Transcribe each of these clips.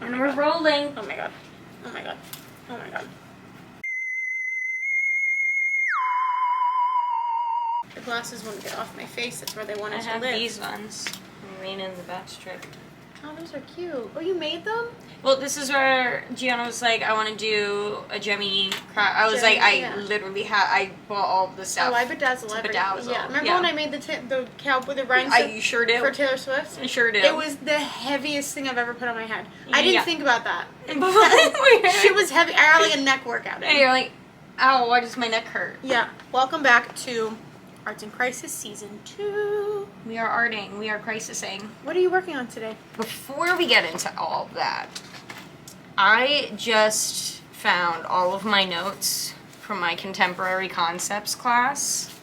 And we're rolling. Oh my god. Oh my god. Oh my god. The glasses wouldn't get off my face. That's where they wanted to live. I have these ones. Rain in the back strip. Oh, those are cute. Oh, you made them? Well, this is where Gianna was like, I want to do a Jemmy craft. I was literally I bought all the stuff. Oh, I bedazzle everything. Yeah. Remember when I made the cowboy, the rhinestones? You sure do. For Taylor Swift? I sure do. It was the heaviest thing I've ever put on my head. I didn't think about that. She was heavy. I got like a neck workout. And you're like, ow, why does my neck hurt? Yeah. Welcome back to Arts in Crisis Season 2. We are arting. We are crisising. What are you working on today? Before we get into all of that, I just found all of my notes from my contemporary concepts class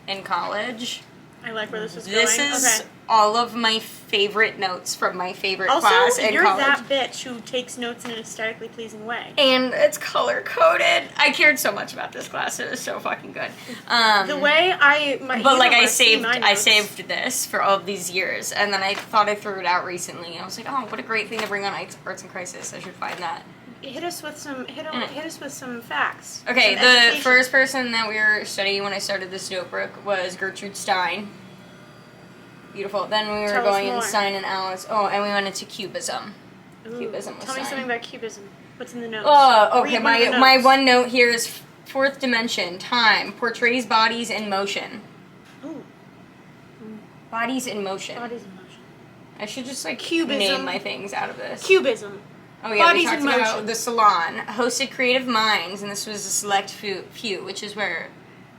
in college. I like where this is going. This is all of my favorite notes from my favorite also, class in you're college. that bitch who takes notes in an aesthetically pleasing way. And it's color coded. I cared so much about this class. It was so fucking good. The way I saved this for all of these years, and then I thought I threw it out recently. I was like, oh, what a great thing to bring on Arts in Crisis. I should find that. Hit us with some facts. Okay, the first person that we were studying when I started this notebook was Gertrude Stein. Beautiful. Then we were going into Stein and Alice. Oh, and we went into Cubism. Ooh, Cubism was Tell me something about Cubism. What's in the notes? Oh, okay. My one note here is fourth dimension, time, portrays bodies in motion. Ooh. Bodies in motion. Bodies in motion. I should just like Cubism. name my things out of this. Cubism. Oh yeah, Bodies we talked in motion. about the salon, hosted creative minds, and this was a select few, which is where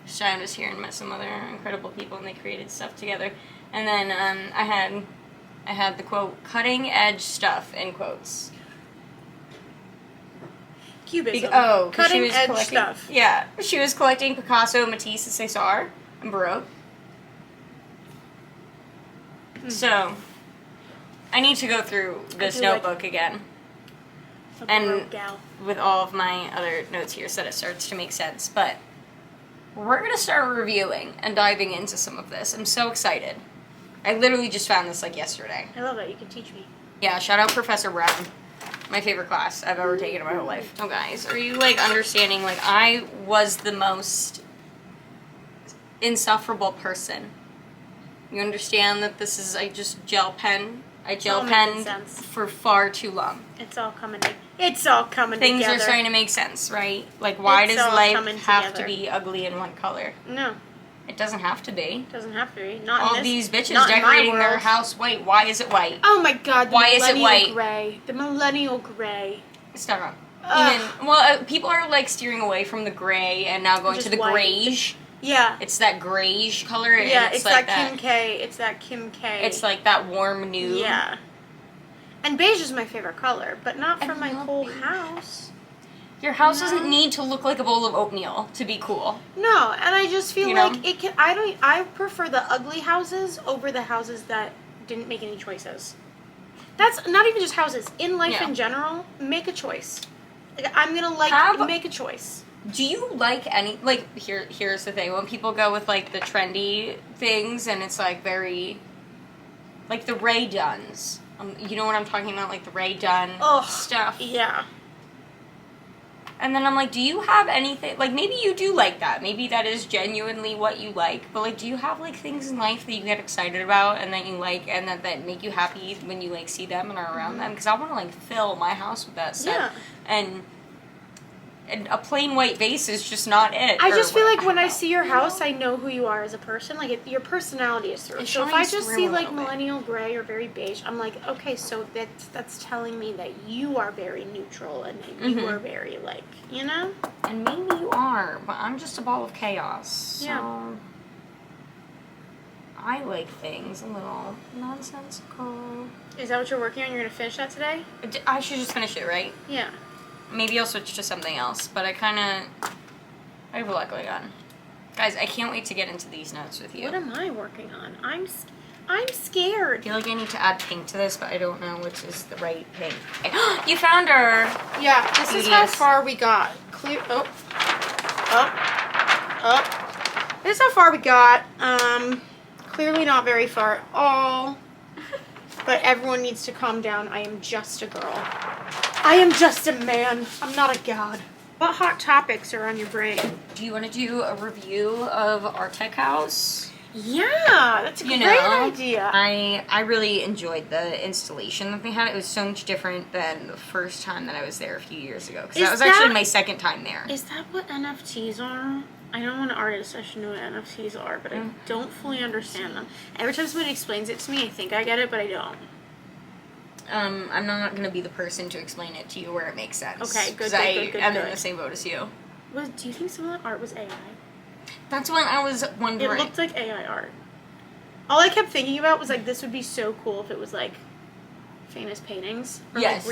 Stein was here and met some other incredible people, and they created stuff together. And then I had the quote, cutting edge stuff, in quotes. Cubism. Cutting edge collecting stuff. Yeah, she was collecting Picasso, Matisse, and César, and Baroque. So, I need to go through this notebook again. And with all of my other notes here so that it starts to make sense. But we're going to start reviewing and diving into some of this. I'm so excited. I literally just found this like yesterday. I love that. You can teach me. Yeah, shout out Professor Brown. My favorite class I've ever taken in my whole life. Oh, guys, are you like understanding? Like, I was the most insufferable person. You understand that this is, I just gel pen. I gel penned for far too long. It's all coming together. Things are starting to make sense, right? Like, why does life have to be ugly in one color? No. It doesn't have to be. It doesn't have to be. Not all these bitches decorating their house white. Why is it white? Oh my god, why is it white? Gray. The millennial gray. Stop. People are like steering away from the gray and now going to the grayish. Yeah. It's that grayish color. Yeah, it's like that Kim K. It's that Kim K. It's like that warm nude. Yeah. And beige is my favorite color, but not for my whole house. Your house doesn't need to look like a bowl of oatmeal to be cool. No, and I just feel like it can. I prefer the ugly houses over the houses that didn't make any choices. That's not even just houses. In life in general, make a choice. Like, I'm gonna make a choice. Do you like any, like, here's the thing, when people go with, like, the trendy things, and it's, like, very, like, the Ray Duns, you know what I'm talking about, like, the Ray Dunn stuff? Yeah. And then I'm like, do you have anything, like, maybe you do like that, maybe that is genuinely what you like, but, like, do you have, like, things in life that you get excited about, and that you like, and that make you happy when you, like, see them and are around them? Because I want to, like, fill my house with that stuff. Yeah. And a plain white vase is just not it. I just feel like when I see your house, I know who you are as a person. Like, your personality is through. So if I just see, like, millennial gray or very beige, I'm like, okay, so that's telling me that you are very neutral and that you are very, like, you know? And maybe you are, but I'm just a ball of chaos. So yeah. I like things a little nonsensical. Is that what you're working on? You're going to finish that today? I should just finish it, right? Yeah. Maybe I'll switch to something else, but I have a lot going on. Guys, I can't wait to get into these notes with you. What am I working on? I'm scared. I feel like I need to add pink to this, but I don't know which is the right pink. You found her! Yeah, this is how far we got. This is how far we got. Clearly not very far at all. But everyone needs to calm down. I am just a girl. I am just a man. I'm not a god. What hot topics are on your brain? Do you want to do a review of our tech house? Yeah, that's a great idea. I really enjoyed the installation that they had. It was so much different than the first time that I was there a few years ago. Because that was actually my second time there. Is that what NFTs are? I know I'm an artist, I should know what NFTs are, but I don't fully understand them. Every time somebody explains it to me, I think I get it, but I don't. I'm not going to be the person to explain it to you where it makes sense. Okay, good. I'm in the same boat as you. Do you think some of that art was AI? That's what I was wondering. It looked like AI art. All I kept thinking about was, like, this would be so cool if it was, like, famous paintings. Or, like,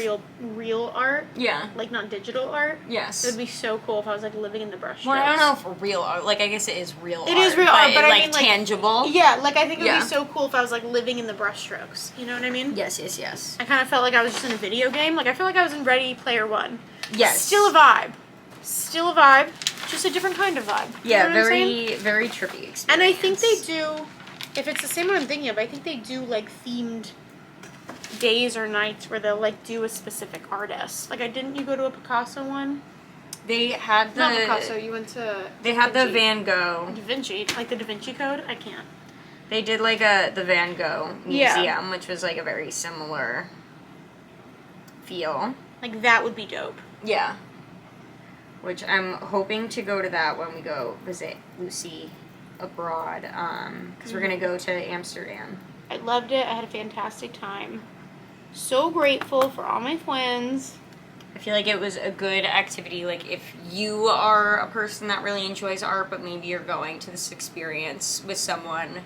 real art. Yeah. Like, not digital art. Yes. It would be so cool if I was, like, living in the brushstrokes. Well, I don't know if real art. Like, I guess it is real art. It is real art, but I mean, like... tangible. Yeah, like, I think it would be so cool if I was, like, living in the brushstrokes. You know what I mean? Yes, yes, yes. I kind of felt like I was just in a video game. Like, I feel like I was in Ready Player One. Yes. Still a vibe. Still a vibe. Just a different kind of vibe. Yeah, very trippy experience. And I think they do, if it's the same one I'm thinking of, I think they do, like, themed days or nights where they'll, like, do a specific artist. Like, didn't you go to a Picasso one? They had the... Not Picasso, you went to... They had the Van Gogh. Da Vinci. Like, the Da Vinci Code? I can't. They did, like, the Van Gogh museum, which was, like, a very similar feel. Like, that would be dope. Yeah. Which I'm hoping to go to that when we go visit Lucy abroad, because we're going to go to Amsterdam. I loved it. I had a fantastic time. So grateful for all my friends. I feel like it was a good activity, like, if you are a person that really enjoys art, but maybe you're going to this experience with someone...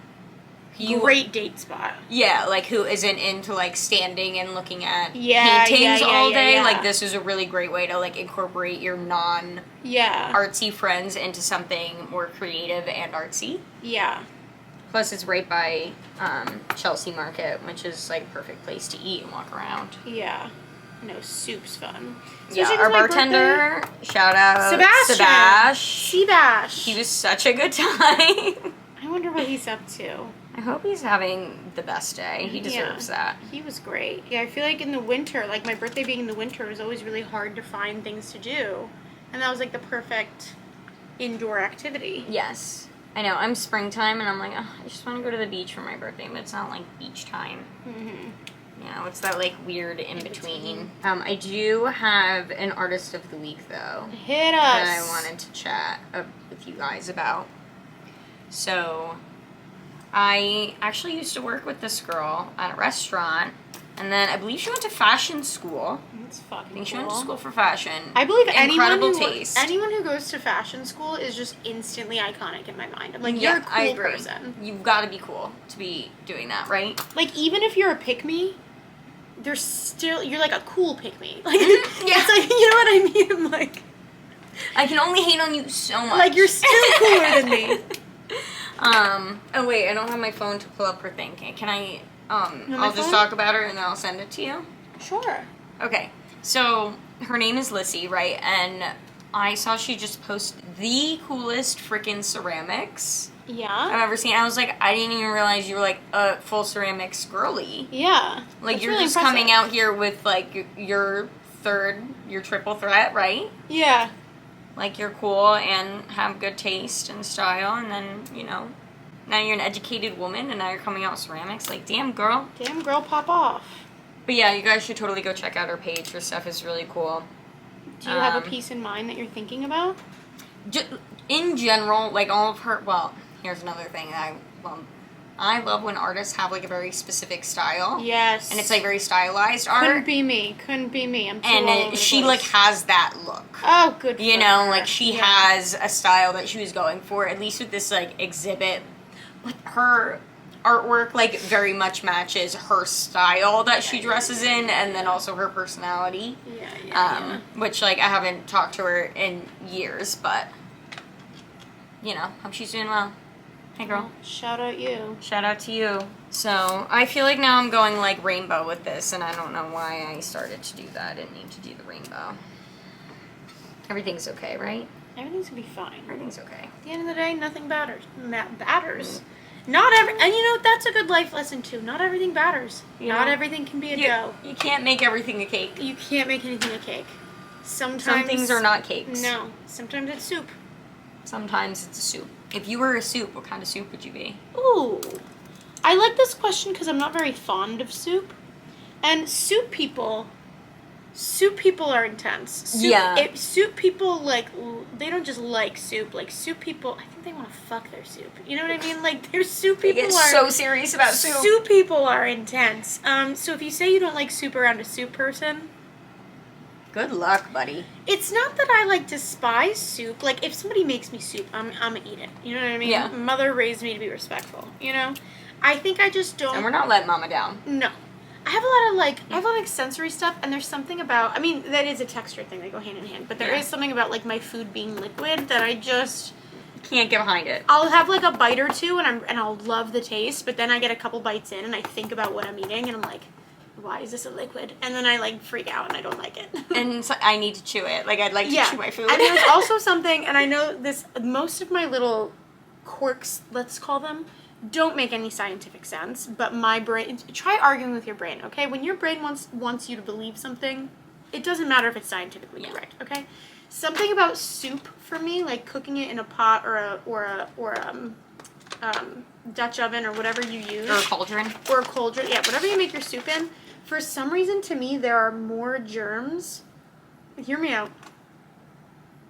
Great date spot. Yeah, like, who isn't into, like, standing and looking at paintings all day. Yeah. Like, this is a really great way to, like, incorporate your artsy friends into something more creative and artsy. Yeah. Plus, it's right by Chelsea Market, which is, like, a perfect place to eat and walk around. Yeah. No, soup's fun. Especially our bartender, shout out Sebash. He was such a good time. I wonder what he's up to. I hope he's having the best day. He deserves that. He was great. Yeah, I feel like in the winter, like my birthday being in the winter, was always really hard to find things to do. And that was like the perfect indoor activity. Yes. I know. I'm springtime and I'm like, oh, I just want to go to the beach for my birthday, but it's not like beach time. Mm-hmm. You know, it's that like weird in-between. I do have an artist of the week though. Hit us! That I wanted to chat with you guys about. So... I actually used to work with this girl at a restaurant, and then I believe she went to fashion school. That's fucking cool. I think she went to school for fashion. I believe anyone who goes to fashion school is just instantly iconic in my mind. I'm like, you're a cool person. You've got to be cool to be doing that, right? Like, even if you're a pick-me, you're like a cool pick-me. Like, it's like, you know what I mean? I'm like... I can only hate on you so much. Like, you're still cooler than me. Oh wait, I don't have my phone to pull up her thing. Can I, I'll just talk about her and then I'll send it to you? Sure. Okay, so her name is Lissy, right? And I saw she just posted the coolest freaking ceramics I've ever seen. I was like, I didn't even realize you were like a full ceramics girly. Yeah. Like, you're really just coming out here with like your triple threat, right? Yeah. Like, you're cool and have good taste and style, and then, you know, now you're an educated woman, and now you're coming out with ceramics. Like, damn, girl. Damn, girl, pop off. But yeah, you guys should totally go check out her page. Her stuff is really cool. Do you have a piece in mind that you're thinking about? In general, like, all of her... Well, here's another thing that I love when artists have, like, a very specific style. Yes. And it's, like, very stylized art. Couldn't be me. I'm too And she, like, has that look. Oh, good for You know, her. like, she has a style that she was going for, at least with this, like, exhibit. But her artwork, like, very much matches her style that she dresses in, and then also her personality. Yeah. Which, like, I haven't talked to her in years, but, you know, hope she's doing well. Hey, girl. Shout out you. Shout out to you. So, I feel like now I'm going, like, rainbow with this, and I don't know why I started to do that. I didn't need to do the rainbow. Everything's okay, right? Everything's gonna be fine. Everything's okay. At the end of the day, nothing matters. And you know, that's a good life lesson too. Not everything batters. Not everything can be a dough. You can't make everything a cake. You can't make anything a cake. Sometimes some things are not cakes. No. Sometimes it's soup. Sometimes it's a soup. If you were a soup, what kind of soup would you be? Ooh. I like this question because I'm not very fond of soup. And soup people are intense. Soup people, like, they don't just like soup. Like, soup people, I think they want to fuck their soup. You know what I mean? Like, their soup people are so serious about soup. Soup people are intense. So if you say you don't like soup around a soup person, good luck, buddy. It's not that I, like, despise soup. Like, if somebody makes me soup, I'm gonna eat it. You know what I mean? Yeah. Mother raised me to be respectful, you know? I think I just don't... And we're not letting Mama down. No. I have a lot of sensory stuff, and there's something about, I mean, that is a texture thing, they go hand in hand, but there is something about, like, my food being liquid that I just... Can't get behind it. I'll have, like, a bite or two, and I'll love the taste, but then I get a couple bites in, and I think about what I'm eating, and I'm like, why is this a liquid? And then I, like, freak out, and I don't like it. And so I need to chew it. Like, I'd like to chew my food. And there's also something, and I know this, most of my little quirks, let's call them, don't make any scientific sense, but my brain, try arguing with your brain, okay? When your brain wants you to believe something, it doesn't matter if it's scientifically correct, okay? Something about soup for me, like cooking it in a pot or a Dutch oven or whatever you use. Or a cauldron. Or a cauldron, yeah, whatever you make your soup in. For some reason, to me, there are more germs. Hear me out.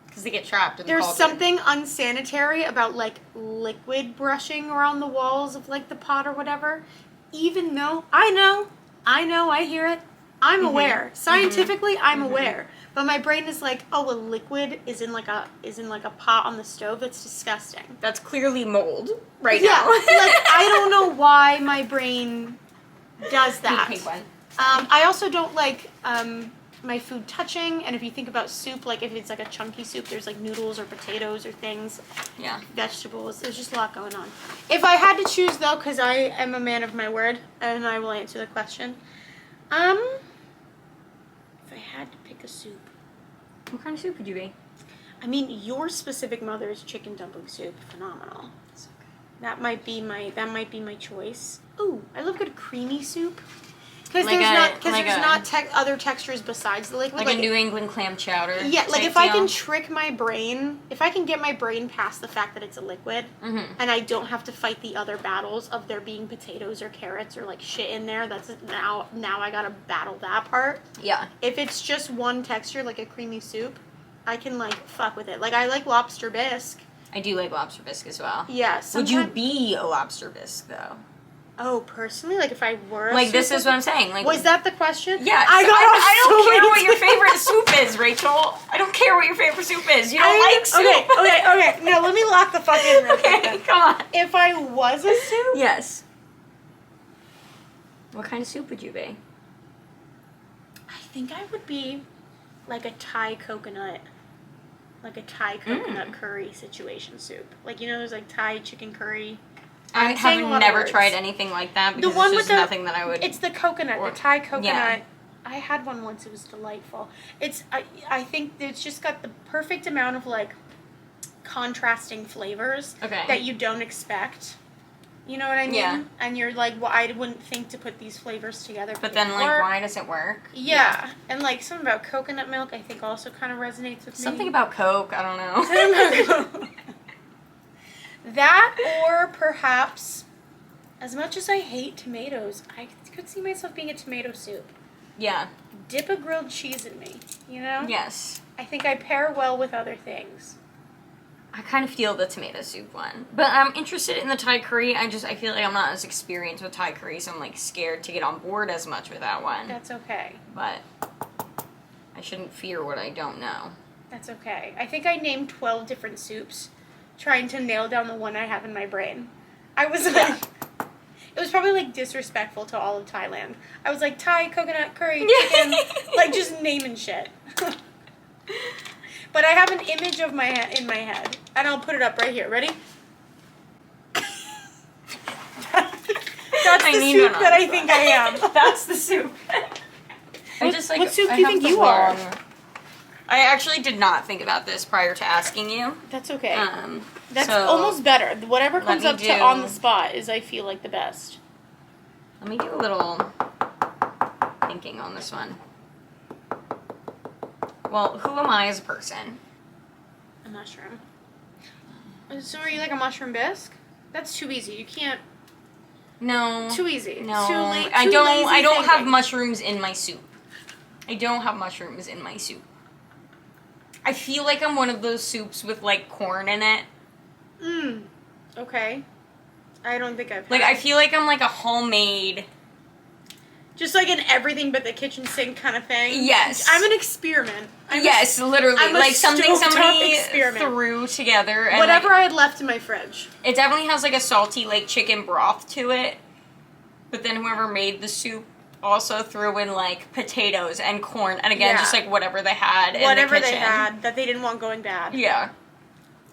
Because they get trapped in the There's cauldron. something unsanitary about, like, liquid brushing around the walls of, like, the pot or whatever. Even though, I know, I hear it. I'm aware. Scientifically, I'm aware. But my brain is like, oh, a liquid is in like a pot on the stove. That's disgusting. That's clearly mold right now. now. Like, I don't know why my brain does that. Pink one. I also don't like my food touching, and if you think about soup, like if it's like a chunky soup, there's like noodles or potatoes or things. Yeah. Vegetables. There's just a lot going on. If I had to choose though, because I am a man of my word, and I will answer the question. If I had to pick a soup. What kind of soup would you be? I mean, your specific mother's chicken dumpling soup, phenomenal. That's okay. That might be my choice. Ooh, I love good creamy soup. Because there's not other textures besides the liquid. Like a New England clam chowder. Yeah, like if I can trick my brain, if I can get my brain past the fact that it's a liquid, and I don't have to fight the other battles of there being potatoes or carrots or like shit in there, that's now I gotta battle that part. Yeah. If it's just one texture, like a creamy soup, I can like fuck with it. Like I like lobster bisque. I do like lobster bisque as well. Yeah. Would you be a lobster bisque though? Oh, personally? Like, if I were like, this is what I'm saying. Like, was that the question? Yeah. I don't care what your favorite soup is, Rachel. I don't care what your favorite soup is. You don't like soup. Okay. Now, let me lock the fuck in real quick. Okay, come on. If I was a soup? Yes. What kind of soup would you be? I think I would be, like, a Thai coconut. Like, a Thai coconut curry situation soup. Like, you know, there's, like, Thai chicken curry. I have never tried anything like that because it's just nothing that I would... It's the coconut, the Thai coconut. Yeah. I had one once. It was delightful. I think it's just got the perfect amount of, like, contrasting flavors that you don't expect. You know what I mean? Yeah. And you're like, well, I wouldn't think to put these flavors together. But then, like, why does it work? Yeah. And, like, something about coconut milk I think also kind of resonates with me. Something about Coke. I don't know. Something about Coke. That, or perhaps, as much as I hate tomatoes, I could see myself being a tomato soup. Yeah. Dip a grilled cheese in me, you know? Yes. I think I pair well with other things. I kind of feel the tomato soup one. But I'm interested in the Thai curry. I feel like I'm not as experienced with Thai curry, so I'm, like, scared to get on board as much with that one. That's okay. But I shouldn't fear what I don't know. That's okay. I think I named 12 different soups, trying to nail down the one I have in my brain. I was like, it was probably like disrespectful to all of Thailand. I was like, Thai, coconut, curry, chicken, like just naming shit. But I have an image of in my head, and I'll put it up right here. Ready? That's the soup that I think I am. That's the soup. What soup do you think you are? I actually did not think about this prior to asking you. That's okay. That's so almost better. Whatever comes up to on the spot is, I feel like, the best. Let me do a little thinking on this one. Well, who am I as a person? A mushroom. So are you like a mushroom bisque? That's too easy. You can't. No. Too easy. No. Too late. I don't have mushrooms in my soup. I don't have mushrooms in my soup. I feel like I'm one of those soups with, like, corn in it. Okay. I don't think I've had Like, I feel like I'm, like, a homemade... Just, like, an everything but the kitchen sink kind of thing? Yes. I'm an experiment. Literally. I'm a like, something somebody experiment. threw together. And whatever like, I had left in my fridge. It definitely has, like, a salty, like, chicken broth to it. But then whoever made the soup also threw in, like, potatoes and corn. And again, just, like, whatever they had in the kitchen. Whatever they had that they didn't want going bad. Yeah.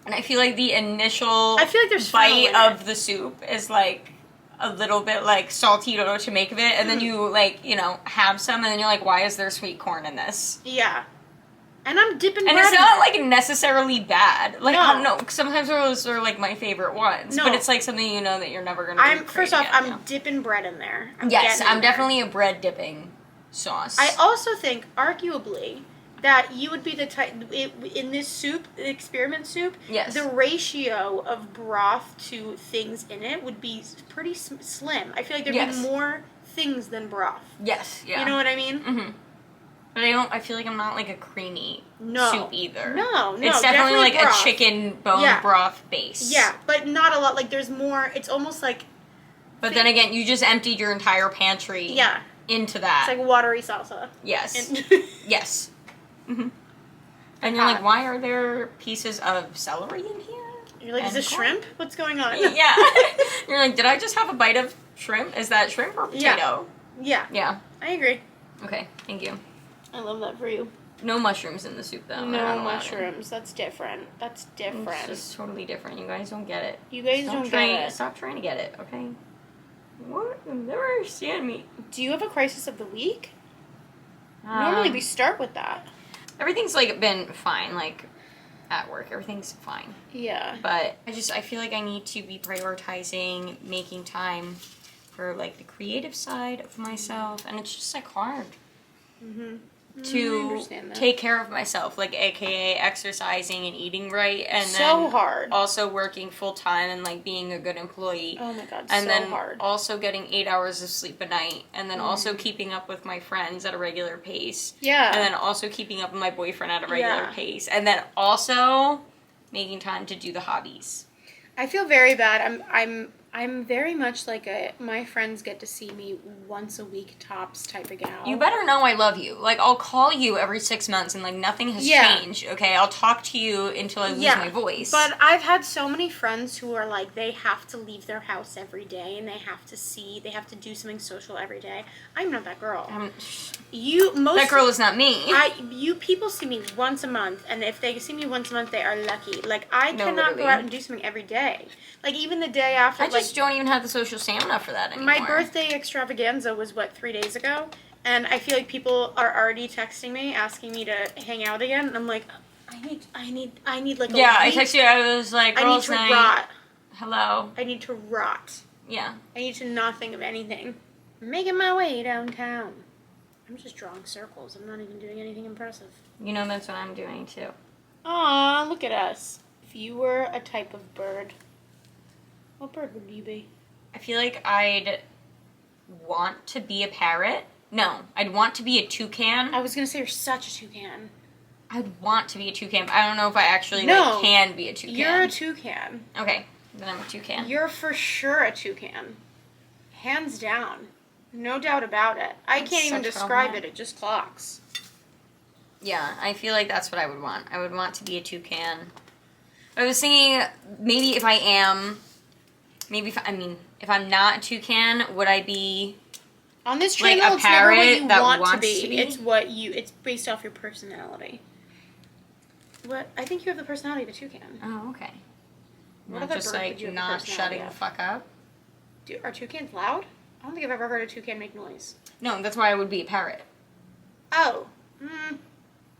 And I feel like the initial there's bite of the soup is, like, a little bit, like, saltito to make of it. And then you, like, you know, have some. And then you're like, why is there sweet corn in this? Yeah. And I'm dipping bread. And it's not, like, necessarily bad. Like, No. I don't know. Sometimes those are, like, my favorite ones. No. But it's, like, something you know that you're never going to First off, I'm dipping bread in there. Yes, I'm definitely a bread dipping sauce. I also think, arguably, that you would be the type, in this soup, the experiment soup, yes, the ratio of broth to things in it would be pretty slim. I feel like there'd be more things than broth. Yes, yeah. You know what I mean? Mm-hmm. But I feel like I'm not, like, a creamy soup either. No. It's definitely like broth. a chicken bone broth base. Yeah, but not a lot. Like, there's more, it's almost like... But then again, you just emptied your entire pantry into that. It's like watery salsa. Yes. Yes. Mm-hmm. And you're like, why are there pieces of celery in here? You're like, is this shrimp? What's going on? Yeah. You're like, did I just have a bite of shrimp? Is that shrimp or potato? Yeah. Yeah. I agree. Okay, thank you. I love that for you. No mushrooms in the soup, though. No mushrooms. That's different. That's different. It's just totally different. You guys don't get it. You guys don't get it. Stop trying to get it, okay? What? You never understand me. Do you have a crisis of the week? Normally we start with that. Everything's, like, been fine, like, at work. Everything's fine. Yeah. But I feel like I need to be prioritizing making time for, like, the creative side of myself. And it's just, like, hard. Mm-hmm. To take care of myself, like, aka exercising and eating right, and so hard. Also working full time and, like, being a good employee. Oh my god, and so then hard. Also getting 8 hours of sleep a night, and then also keeping up with my friends at a regular pace. Yeah. And then also keeping up with my boyfriend at a regular pace, and then also making time to do the hobbies. I feel very bad. I'm very much like my friends get to see me once a week tops type of gal. You better know I love you. Like, I'll call you every 6 months and, like, nothing has changed, okay? I'll talk to you until I lose my voice. But I've had so many friends who are like, they have to leave their house every day and they have to do something social every day. I'm not that girl. That girl is not me. You people see me once a month, and if they see me once a month, they are lucky. Like, I cannot go out and do something every day. Like, even the day after, I just don't even have the social stamina for that anymore. My birthday extravaganza was, 3 days ago? And I feel like people are already texting me, asking me to hang out again. And I'm like, I need like a week. I texted you, I was like, girls' night. Rot. Hello. I need to rot. Yeah. I need to not think of anything. I'm making my way downtown. I'm just drawing circles. I'm not even doing anything impressive. You know, that's what I'm doing, too. Aw, look at us. If you were a type of bird, what bird would you be? I feel like I'd want to be a parrot. No, I'd want to be a toucan. I was going to say you're such a toucan. I'd want to be a toucan, but I don't know if I actually can be a toucan. You're a toucan. Okay, then I'm a toucan. You're for sure a toucan. Hands down. No doubt about it. I can't even describe it. It just clocks. Yeah, I feel like that's what I would want. I would want to be a toucan. I was thinking maybe if I am... if I'm not a toucan, would I be on this like channel? a It's never what parrot you that want wants to be. to be? It's based off your personality. What? I think you have the personality of a toucan. Oh, okay. What Not other just bird like would you have the not personality shutting of? the fuck up. Are toucans loud? I don't think I've ever heard a toucan make noise. No, that's why I would be a parrot. Oh.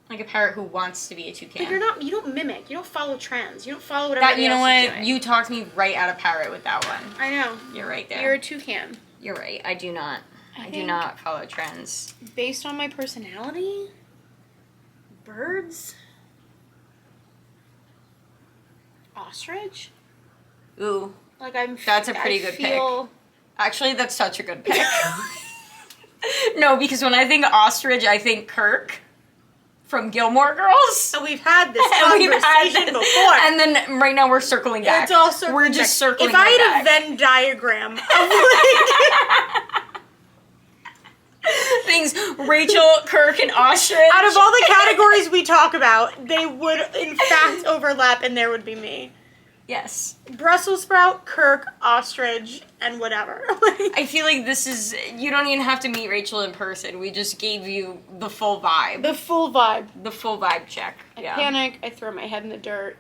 Like a parrot who wants to be a toucan. But you don't mimic. You don't follow trends. You don't follow what everybody You know else is what? doing. You talked me right out of parrot with that one. I know. You're right there. You're a toucan. You're right. I do not. I do not follow trends. Based on my personality, birds, ostrich. Ooh. Like That's a pretty good pick. Actually, that's such a good pick. No, because when I think ostrich, I think Kirk from Gilmore Girls. So we've had this conversation before. And then right now we're circling back. It's all circling We're just back. circling If I had back. a Venn diagram of things, Rachel, Kirk, and ostrich. out of all the categories we talk about, they would in fact overlap, and there would be me. Yes. Brussels sprout, Kirk, ostrich, and whatever. I feel like this is, you don't even have to meet Rachel in person. We just gave you the full vibe. The full vibe. The full vibe check. I panic, I throw my head in the dirt.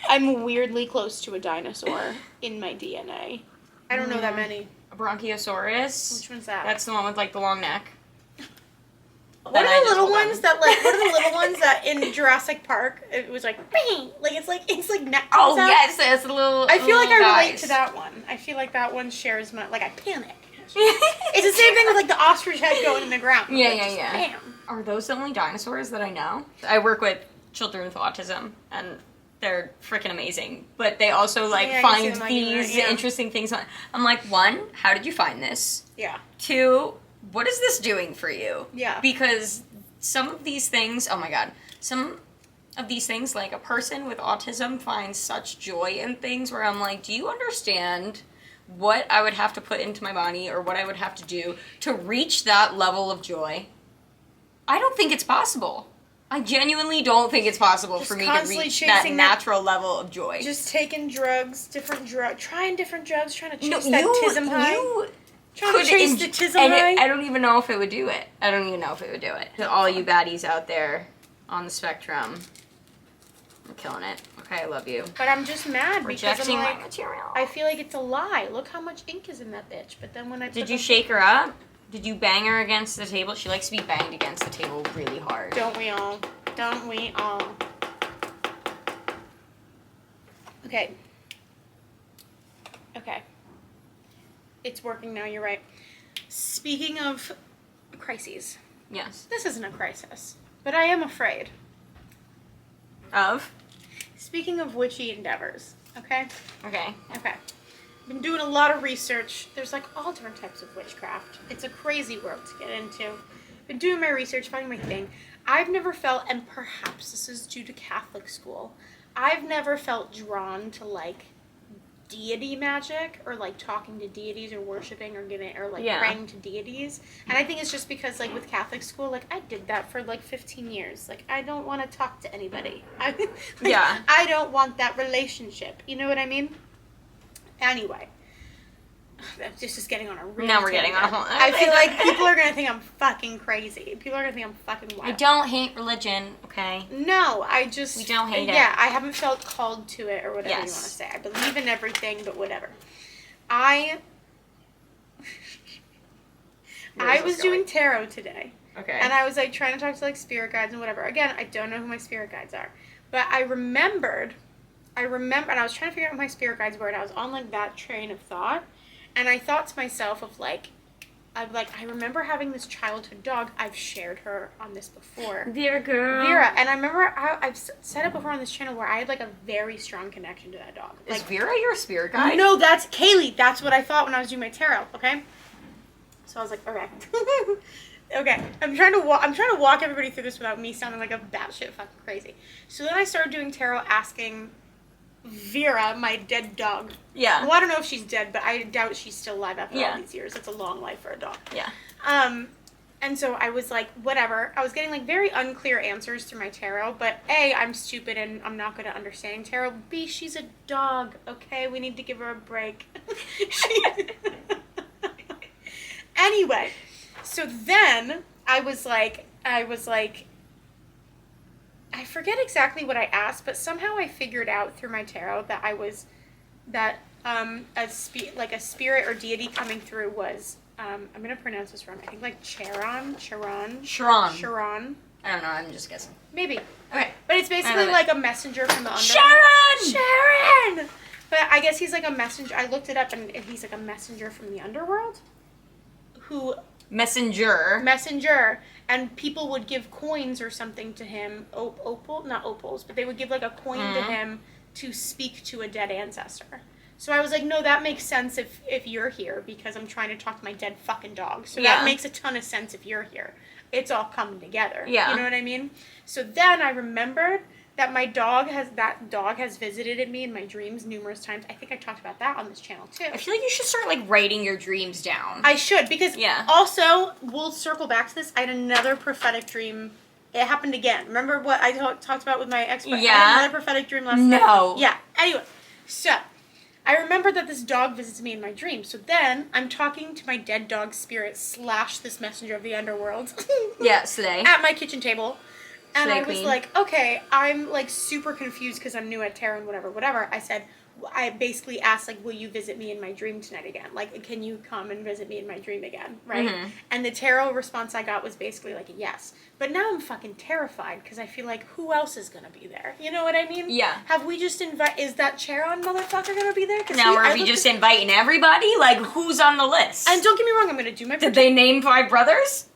I'm weirdly close to a dinosaur in my DNA. I don't know that many. A Bronchiosaurus. Which one's that? That's the one with like the long neck. What are the little ones that in Jurassic Park it was like bang, like it's like neck comes out? Yes, it's a little. I feel like I relate guys. to that one. I feel like that one shares my I panic. It's the same thing with like the ostrich head going in the ground. Yeah, like, yeah. Bam. Are those the only dinosaurs that I know? I work with children with autism, and they're freaking amazing. But they also find these interesting things. I'm like, one, how did you find this? Yeah. Two, what is this doing for you? Yeah. Because some of these things, oh my god, some of these things, like a person with autism finds such joy in things where I'm like, do you understand what I would have to put into my body or what I would have to do to reach that level of joy? I don't think it's possible. I genuinely don't think it's possible for me to reach that natural level of joy. Just taking drugs, trying different drugs, trying to chase that tism high. Trying to chase the tism high. I don't even know if it would do it. To all you baddies out there on the spectrum, I'm killing it. Okay, I love you. But I'm just mad because I'm like, my material. I feel like it's a lie. Look how much ink is in that bitch. But then when I Did you shake her up? Did you bang her against the table? She likes to be banged against the table really hard. Don't we all? Don't we all? Okay. Okay. It's working now, you're right. Speaking of crises. Yes. This isn't a crisis, but I am afraid. Of? Speaking of witchy endeavors, okay? Okay. Okay. Been doing a lot of research. There's like all different types of witchcraft. It's a crazy world to get into. Been doing my research, finding my thing. I've never felt, and perhaps this is due to Catholic school, I've never felt drawn to like deity magic or like talking to deities or worshiping or praying to deities. And I think it's just because like with Catholic school, like I did that for like 15 years. Like I don't want to talk to anybody. I don't want that relationship. You know what I mean? Anyway, this is getting on a real Now we're getting on a whole... I feel like people are going to think I'm fucking crazy. People are going to think I'm fucking wild. I don't hate religion, okay? No, I just... We don't hate it. Yeah, I haven't felt called to it or whatever you want to say. I believe in everything, but whatever. I was doing tarot today. Okay. And I was like trying to talk to like spirit guides and whatever. Again, I don't know who my spirit guides are. But I remembered, and I was trying to figure out what my spirit guides were, and I was on like that train of thought, and I thought to myself of like, I remember having this childhood dog. I've shared her on this before. Vera girl. Vera. And I remember I've said it before on this channel where I had like a very strong connection to that dog. Is Vera your spirit guide? No, that's Kaylee. That's what I thought when I was doing my tarot, okay? So I was like, okay. Okay, I'm trying to walk everybody through this without me sounding like a batshit fucking crazy. So then I started doing tarot asking Vera, my dead dog. Yeah. Well, I don't know if she's dead, but I doubt she's still alive after all these years. It's a long life for a dog. Yeah. And so I was like, whatever. I was getting like very unclear answers through my tarot, but A, I'm stupid and I'm not good at understanding tarot. B, she's a dog, okay? We need to give her a break. Anyway, so then I was like, I forget exactly what I asked, but somehow I figured out through my tarot that a spirit or deity coming through was, I'm going to pronounce this wrong, I think like Charon. I don't know, I'm just guessing. Maybe. Okay. But it's basically like a messenger from the underworld. Sharon! But I guess he's like a messenger. I looked it up, and he's like a messenger from the underworld. Who... Messenger. And people would give coins or something to him. Not opals, but they would give like a coin to him to speak to a dead ancestor. So I was like, no, that makes sense if you're here, because I'm trying to talk to my dead fucking dog. So that makes a ton of sense if you're here. It's all coming together. Yeah. You know what I mean? So then I remembered that that dog has visited me in my dreams numerous times. I think I talked about that on this channel too. I feel like you should start like writing your dreams down. I should, because also, we'll circle back to this. I had another prophetic dream. It happened again. Remember what I talked about with my ex-boyfriend? Yeah. I had another prophetic dream last night. No. Yeah. Anyway, so I remember that this dog visits me in my dreams. So then I'm talking to my dead dog spirit / this messenger of the underworld. Yeah, Slay. At my kitchen table. And I was like, okay, I'm like super confused because I'm new at tarot and whatever. I said, I basically asked, like, will you visit me in my dream tonight again? Like, can you come and visit me in my dream again? Right? Mm-hmm. And the tarot response I got was basically like a yes. But now I'm fucking terrified because I feel like, who else is going to be there? You know what I mean? Yeah. Have we just is that Charon motherfucker going to be there? Now are we just inviting everybody? Like, who's on the list? And don't get me wrong, I'm going to do my... Did they name 5 brothers?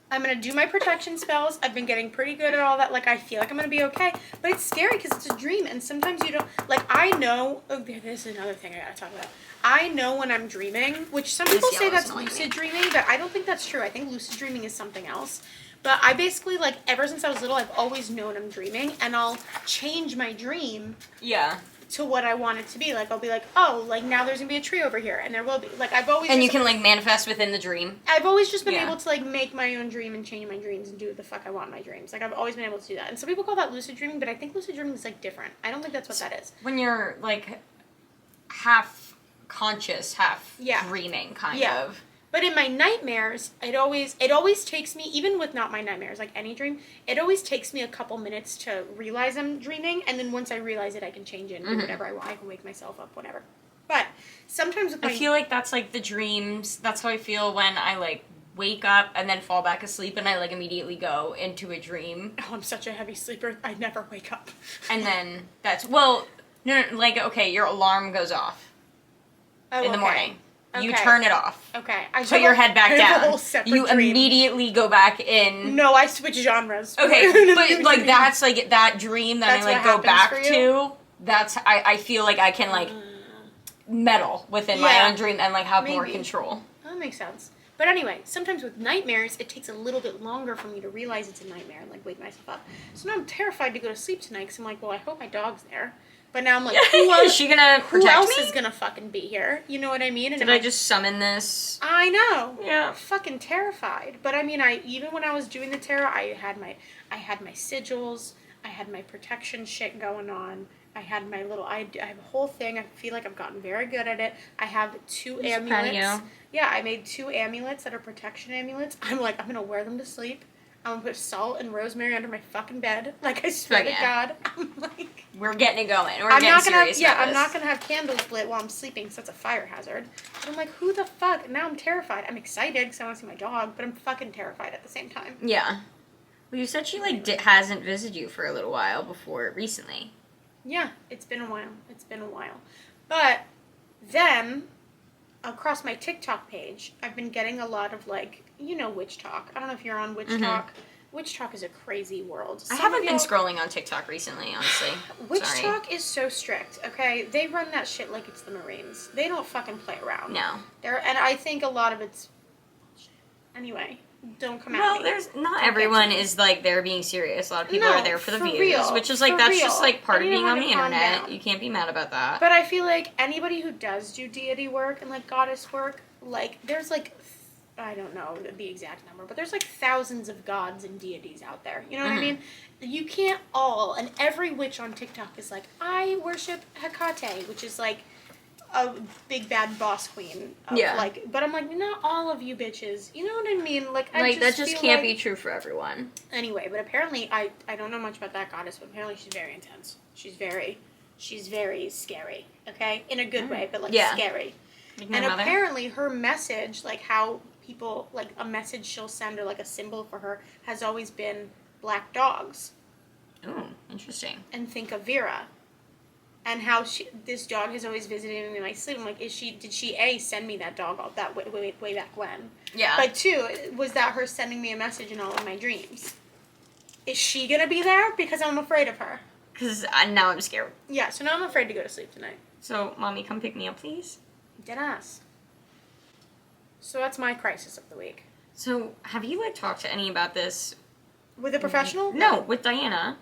I'm going to do my protection spells. I've been getting pretty good at all that. Like, I feel like I'm going to be okay. But it's scary because it's a dream. And sometimes you don't... Like, I know... Oh, this is another thing I got to talk about. I know when I'm dreaming, which some people say that's lucid dreaming, but I don't think that's true. I think lucid dreaming is something else. But I basically, like, ever since I was little, I've always known I'm dreaming. And I'll change my dream. Yeah. To what I want it to be. Like, I'll be like, oh, like, now there's gonna be a tree over here, and there will be. Like, I've always... And you can, like, manifest within the dream. I've always just been able to, like, make my own dream and change my dreams and do what the fuck I want in my dreams. Like, I've always been able to do that. And some people call that lucid dreaming, but I think lucid dreaming is, like, different. I don't think that's what that is. When you're, like, half conscious, half dreaming, kind of. But in my nightmares, it always takes me, even with not my nightmares, like any dream, it always takes me a couple minutes to realize I'm dreaming, and then once I realize it, I can change it and do whatever I want. I can wake myself up, whatever. But sometimes with I feel like that's, like, the dreams, that's how I feel when I, like, wake up and then fall back asleep and I, like, immediately go into a dream. Oh, I'm such a heavy sleeper. I never wake up. And then that's, well, no, like, okay, your alarm goes off in the morning. You turn it off. Okay. Put your head back down. You immediately go back in. No, I switch genres. Okay, but like that's like that dream that I like go back to. That's I feel like I can like meddle within my own dream and like have more control. That makes sense. But anyway, sometimes with nightmares, it takes a little bit longer for me to realize it's a nightmare and like wake myself up. So now I'm terrified to go to sleep tonight because I'm like, well, I hope my dog's there. But now I'm like, who else, is she gonna protect who else me? is gonna fucking be here? You know what I mean? And Did I just summon this? I know. Yeah. I'm fucking terrified. But I mean, even when I was doing the tarot, I had my sigils, I had my protection shit going on. I had my little, I have a whole thing. I feel like I've gotten very good at it. I have 2 amulets. Yeah, I made 2 amulets that are protection amulets. I'm like, I'm gonna wear them to sleep. I'm gonna put salt and rosemary under my fucking bed. Like, I swear to God. I'm like... We're getting it going. I'm not gonna have candles lit while I'm sleeping, so it's a fire hazard. But I'm like, who the fuck? Now I'm terrified. I'm excited because I want to see my dog, but I'm fucking terrified at the same time. Yeah. Well, you said she, like, hasn't visited you for a little while before recently. Yeah, it's been a while. But then... across my TikTok page, I've been getting a lot of, like, you know, witch talk. I don't know if you're on witch talk. Witch talk is a crazy world. I haven't been scrolling on TikTok recently, honestly. Witch talk is so strict, okay? They run that shit like it's the Marines. They don't fucking play around. No. And I think a lot of it's... Anyway, don't come at me. Well, not everyone is, like, there being serious. A lot of people are there for the views, which is, like, that's just, like, part of being on the internet. You can't be mad about that. But I feel like anybody who does do deity work and, like, goddess work, like, there's, like... I don't know the exact number, but there's like thousands of gods and deities out there. You know what I mean? You can't and every witch on TikTok is like, I worship Hecate, which is like a big bad boss queen. Like, but I'm like, not all of you bitches. You know what I mean? Like, that just can't be true for everyone. Anyway, but apparently, I don't know much about that goddess, but apparently she's very intense. She's very scary. Okay, in a good way, but like scary. Like and apparently, her message, like how people, like a message she'll send or like a symbol for her has always been black dogs. Oh, interesting. And think of Vera. And how this dog has always visited me in my sleep. I'm like, did she A, send me that dog that way back when? Yeah. But 2, was that her sending me a message in all of my dreams? Is she going to be there? Because I'm afraid of her. Because now I'm scared. Yeah, so now I'm afraid to go to sleep tonight. So, Mommy, come pick me up, please. Deadass. So that's my crisis of the week. So, have you, like, talked to any about this? With a professional? No, with Diana.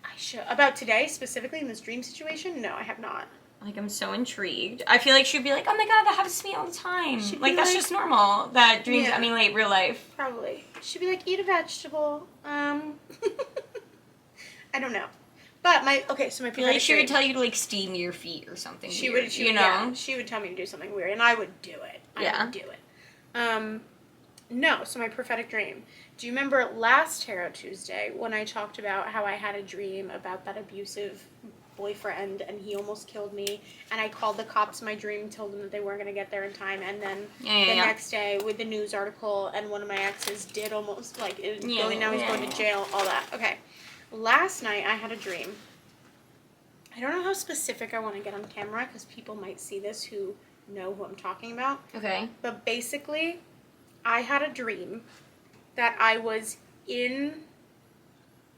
I should. About today, specifically in this dream situation? No, I have not. Like, I'm so intrigued. I feel like she'd be like, oh my god, that happens to me all the time. She'd Like, be that's like- just normal. That dreams, Yeah. I mean, like, real life. Probably. She'd be like, eat a vegetable. I don't know. But my so my I feel like prophetic she would dream- tell you to, like, steam your feet or something. She weird, would, you know? Yeah, she would tell me to do something weird, and I would do it. I would do it. No, so my prophetic dream. Do you remember last Tarot Tuesday when I talked about how I had a dream about that abusive boyfriend and he almost killed me, and I called the cops in my dream, told them that they weren't going to get there in time, and then next day with the news article, and one of my exes did almost, now he's going to jail, all that. Okay. Last night I had a dream. I don't know how specific I want to get on camera because people might see this who know who I'm talking about. Okay. But basically, I had a dream that I was in...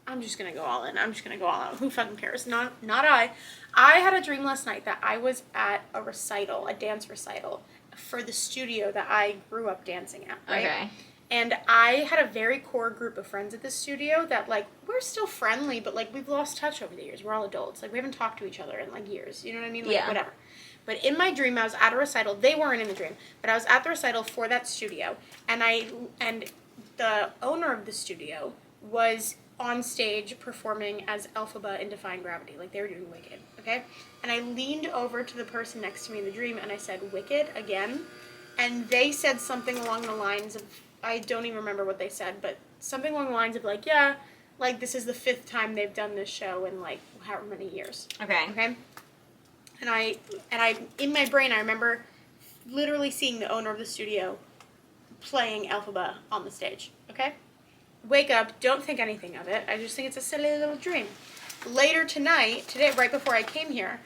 I'm just going to go all in. Who fucking cares? Not I. I had a dream last night that I was at a recital, a dance recital, for the studio that I grew up dancing at, right? Okay. And I had a very core group of friends at the studio that, like, we're still friendly, but, like, we've lost touch over the years. We're all adults. Like, we haven't talked to each other in, like, years. You know what I mean? Like, whatever. But in my dream, I was at a recital. They weren't in the dream, but I was at the recital for that studio. And the owner of the studio was on stage performing as Elphaba in Defying Gravity. Like, they were doing Wicked, okay? And I leaned over to the person next to me in the dream, and I said, Wicked, again. And they said something along the lines of, I don't even remember what they said, but something along the lines of, like, yeah, like, this is the 5th time they've done this show in, like, however many years. Okay. Okay? And I, in my brain, I remember literally seeing the owner of the studio playing Elphaba on the stage. Okay? Wake up, don't think anything of it. I just think it's a silly little dream. Later today, right before I came here,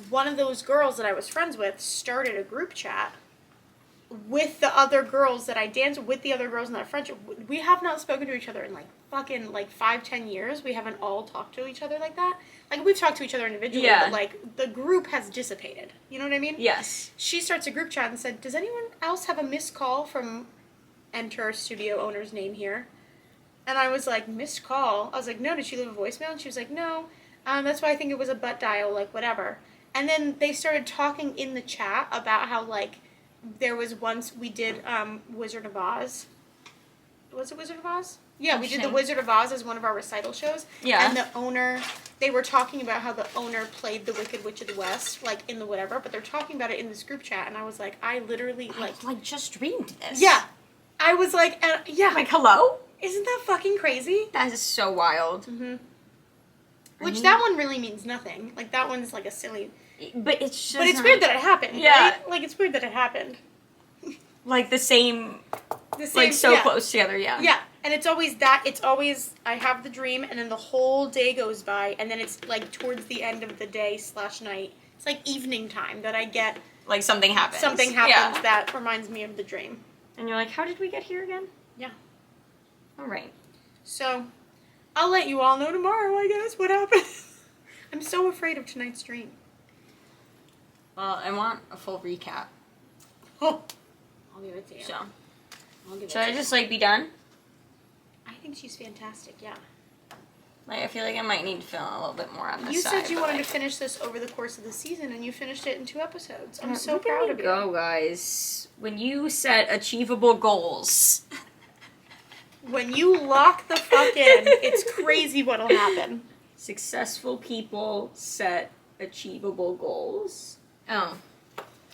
one of those girls that I was friends with started a group chat with the other girls that I danced with, the other girls in that friendship. We have not spoken to each other in, like, fucking, like, 5-10 years. We haven't all talked to each other like that. Like, we've talked to each other individually, but, like, the group has dissipated. You know what I mean? Yes. She starts a group chat and said, does anyone else have a missed call from enter studio owner's name here? And I was like, missed call? I was like, no, did she leave a voicemail? And she was like, no. That's why I think it was a butt dial, like, whatever. And then they started talking in the chat about how, like, there was once we did Wizard of Oz. Was it Wizard of Oz? Yeah, we did the Wizard of Oz as one of our recital shows. Yeah. And the owner, they were talking about how the owner played the Wicked Witch of the West, like, in the whatever, but they're talking about it in this group chat, and I was like, I literally, like... just dreamed this. Yeah. I was like, yeah. Like, hello? Isn't that fucking crazy? That is so wild. Mm-hmm. Which, that one really means nothing. Like, that one's, like, a silly... But it's just... But it's weird that it happened, right? Like, it's weird that it happened. Like, the same, like, so close together, yeah. Yeah, and it's always that, I have the dream, and then the whole day goes by, and then it's, like, towards the end of the day / night, it's, like, evening time that I get... Like, something happens. Something happens that reminds me of the dream. And you're like, how did we get here again? Yeah. All right. So, I'll let you all know tomorrow, I guess, what happened. I'm so afraid of tonight's dream. Well, I want a full recap. Oh. I'll give it to you. So, should I just, like, be done? I think she's fantastic, yeah. Like, I feel like I might need to fill in a little bit more on this You side. said you wanted to finish this over the course of the season, and you finished it in 2 episodes. I'm so proud of you. Go, guys. When you set achievable goals... When you lock the fuck in, it's crazy what'll happen. Successful people set achievable goals. Oh.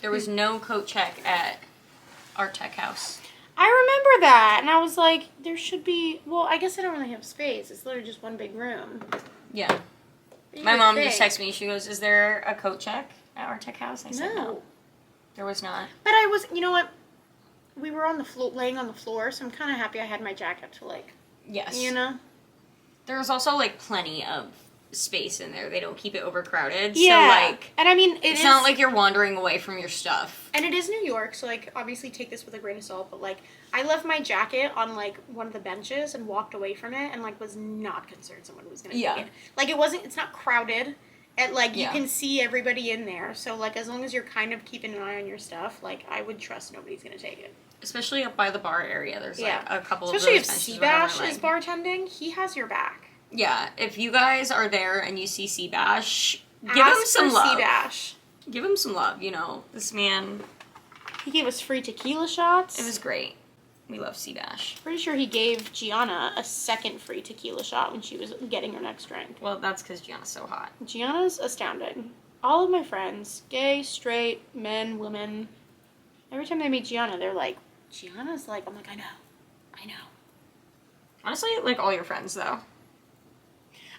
There was no coat check at our tech house. I remember that, and I was like, there should be... Well, I guess I don't really have space. It's literally just one big room. Yeah. My mom just texted me. She goes, is there a coat check at our tech house? I said no. There was not. But I was... You know what? We were on the floor, laying on the floor, so I'm kind of happy I had my jacket to, like... Yes. You know? There's also, like, plenty of space in there. They don't keep it overcrowded. Yeah. So, like... And I mean, it's not like you're wandering away from your stuff. And it is New York, so, like, obviously take this with a grain of salt, but, like, I left my jacket on, like, one of the benches and walked away from it and, like, was not concerned someone was going to take it. Like, it's not crowded. And, like, you can see everybody in there. So, like, as long as you're kind of keeping an eye on your stuff, like, I would trust nobody's going to take it. Especially up by the bar area. There's, like, a couple Especially of those benches. Especially if Seabash is bartending, he has your back. Yeah, if you guys are there and you see Seabash, give him some love. Seabash. Give him some love, you know. This man... He gave us free tequila shots. It was great. We love Seabash. Pretty sure he gave Gianna a second free tequila shot when she was getting her next drink. Well, that's because Gianna's so hot. Gianna's astounding. All of my friends, gay, straight, men, women, every time they meet Gianna, they're like, Gianna's like, I'm like, I know. Honestly, like all your friends, though.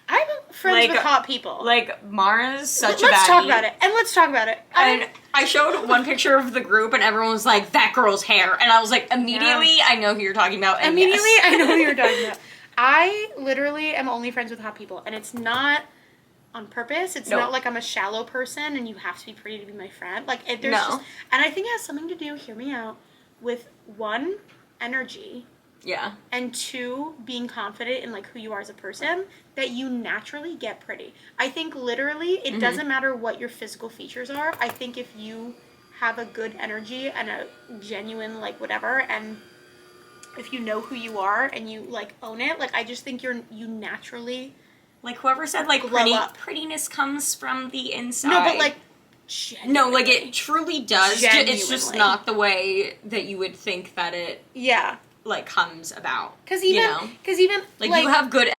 I'm friends with hot people. Like, Mara's such a baddie. Let's talk about it. And I showed one picture of the group, and everyone was like, that girl's hair. And I was like, immediately, I know who you're talking about. And I know who you're talking about. I literally am only friends with hot people. And it's not on purpose. It's not like I'm a shallow person, and you have to be pretty to be my friend. Like, there's just... And I think it has something to do, hear me out, with, one, energy... Yeah. And two, being confident in, like, who you are as a person, that you naturally get pretty. I think, literally, it doesn't matter what your physical features are. I think if you have a good energy and a genuine, like, whatever, and if you know who you are and you, like, own it, like, I just think you naturally... Like, whoever said, like, prettiness comes from the inside. No, but, like, genuinely. No, like, it truly does. Genuinely. It's just not the way that you would think that it... Yeah. Like, comes about. Because even like, you have good